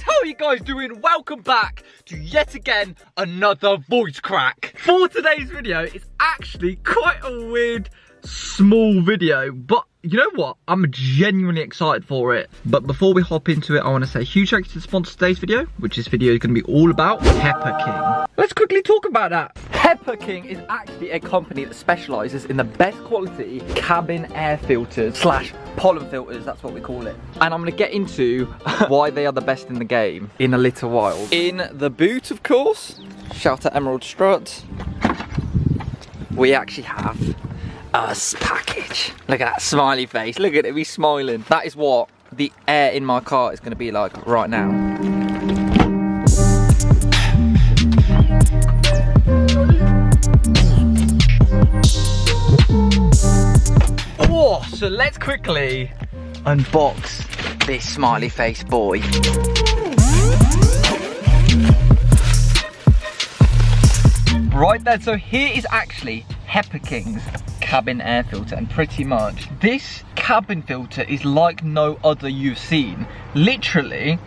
How are you guys doing? Welcome back to yet again another voice crack. For today's video, it's actually quite a weird, small video, but you know what? I'm genuinely excited for it. But before we hop into it, I want to say a huge thank you to the sponsor of today's video, which this video is going to be all about HEPA King. Let's quickly talk about that. HEPA King is actually a company that specialises in the best quality cabin air filters / pollen filters, that's what we call it. And I'm going to get into why they are the best in the game in a little while. In the boot, of course, shout out Emerald Strut, we actually have us package. Look at that smiley face, look at it, he's smiling. That is what the air in my car is going to be like right now. Oh, so let's quickly unbox this smiley face boy. Right there, so here is actually HEPA King's cabin air filter, and pretty much this cabin filter is like no other you've seen. Literally,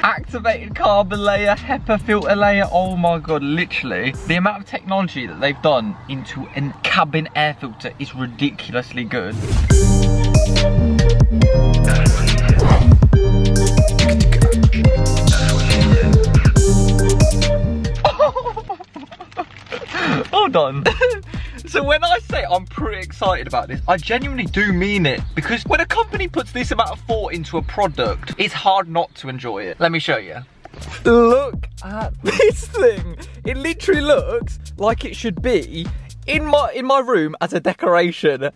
activated carbon layer, HEPA filter layer, oh my god, literally. The amount of technology that they've done into a cabin air filter is ridiculously good. Hold on. So when I say I'm pretty excited about this, I genuinely do mean it, because when a company puts this amount of thought into a product, it's hard not to enjoy it. Let me show you. Look at this thing. It literally looks like it should be in my room as a decoration.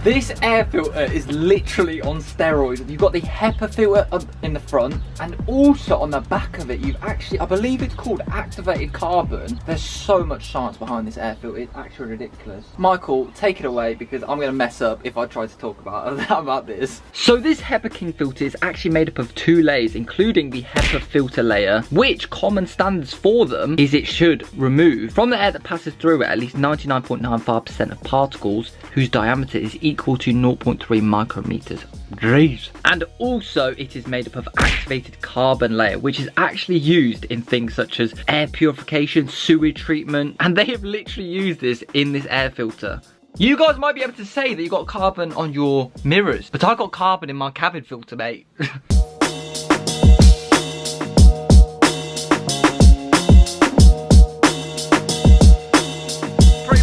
This air filter is literally on steroids. You've got the HEPA filter up in the front, and also on the back of it, you've actually, I believe it's called activated carbon. There's so much science behind this air filter, it's actually ridiculous. Michael, take it away, because I'm gonna mess up if I try to talk about this. So this HEPA King filter is actually made up of 2 layers, including the HEPA filter layer, which common standards for them is it should remove from the air that passes through it at least 99.95% of particles whose diameter is equal to 0.3 micrometers. Jeez. And also it is made up of activated carbon layer, which is actually used in things such as air purification, sewage treatment, and they have literally used this in this air filter. You guys might be able to say that you got carbon on your mirrors, but I got carbon in my cabin filter, mate.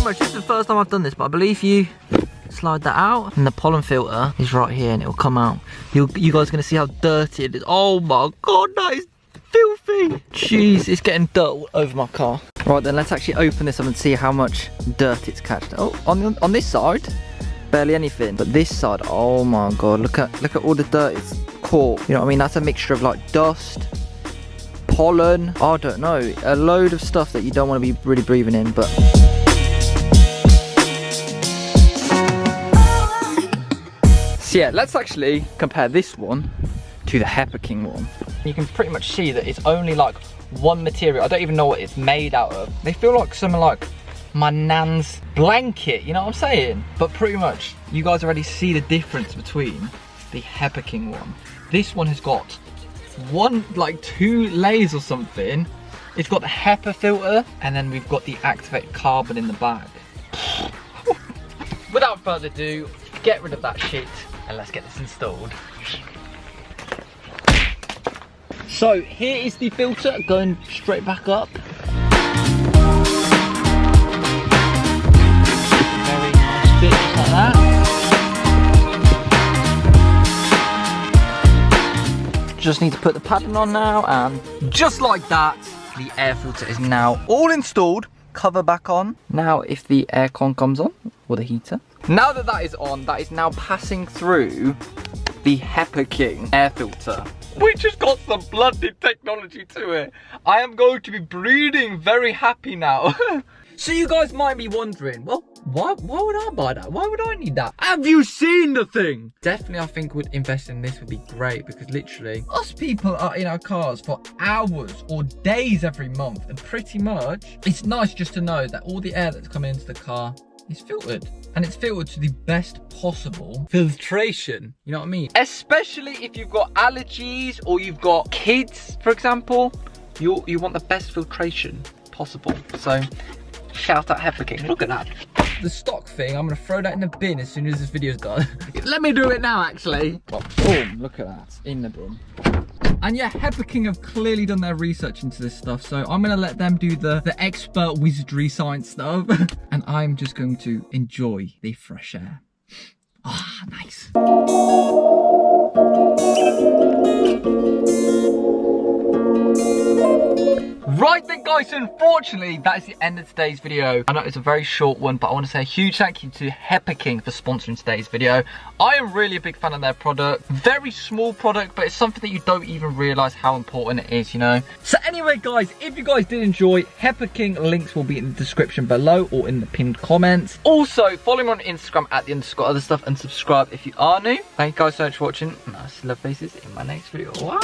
This is the first time I've done this, but I believe you slide that out and the pollen filter is right here and it will come out. You guys are going to see how dirty it is. Oh my god, that is filthy. Jeez, it's getting dirt all over my car. Right then, let's actually open this up and see how much dirt it's catched. Oh, on this side, barely anything, but this side, oh my god, look at all the dirt it's caught. You know what I mean? That's a mixture of like dust, pollen, I don't know, a load of stuff that you don't want to be really breathing in, but so yeah, let's actually compare this one to the HEPA King one. You can pretty much see that it's only like one material. I don't even know what it's made out of. They feel like something like my nan's blanket, you know what I'm saying? But pretty much, you guys already see the difference between the HEPA King one. This one has got like 2 layers or something. It's got the HEPA filter, and then we've got the activated carbon in the back. Without further ado, get rid of that shit and let's get this installed. So here is the filter going straight back up. Very nice fit, just like that. Just need to put the padding on now, and just like that, the air filter is now all installed. Cover back on. Now if the aircon comes on, or the heater, now that that is on, that is now passing through the HEPA King air filter, which has got some bloody technology to it. I am going to be breathing very happy now. So you guys might be wondering, well, why would I buy that? Why would I need that? Have you seen the thing? Definitely, I think investing in this would be great, because literally us people are in our cars for hours or days every month, and pretty much it's nice just to know that all the air that's coming into the car It's filtered. And it's filtered to the best possible filtration. You know what I mean? Especially if you've got allergies or you've got kids, for example, you want the best filtration possible. So shout out HEPA King. Look at that. The stock thing, I'm gonna throw that in the bin as soon as this video's done. Let me do it now, actually. Well, boom, look at that, in the bin. And yeah, HEPA King have clearly done their research into this stuff, so I'm gonna let them do the expert wizardry science stuff. And I'm just going to enjoy the fresh air. Ah, nice. Right then guys, so unfortunately that is the end of today's video. I know it's a very short one, but I want to say a huge thank you to HEPA King for sponsoring today's video. I am really a big fan of their product. Very small product, but it's something that you don't even realise how important it is, you know. So anyway guys, if you guys did enjoy, HEPA King links will be in the description below or in the pinned comments. Also, follow me on Instagram at @_otherstuff and subscribe if you are new. Thank you guys so much for watching, and I'll see you love faces in my next video. Wow.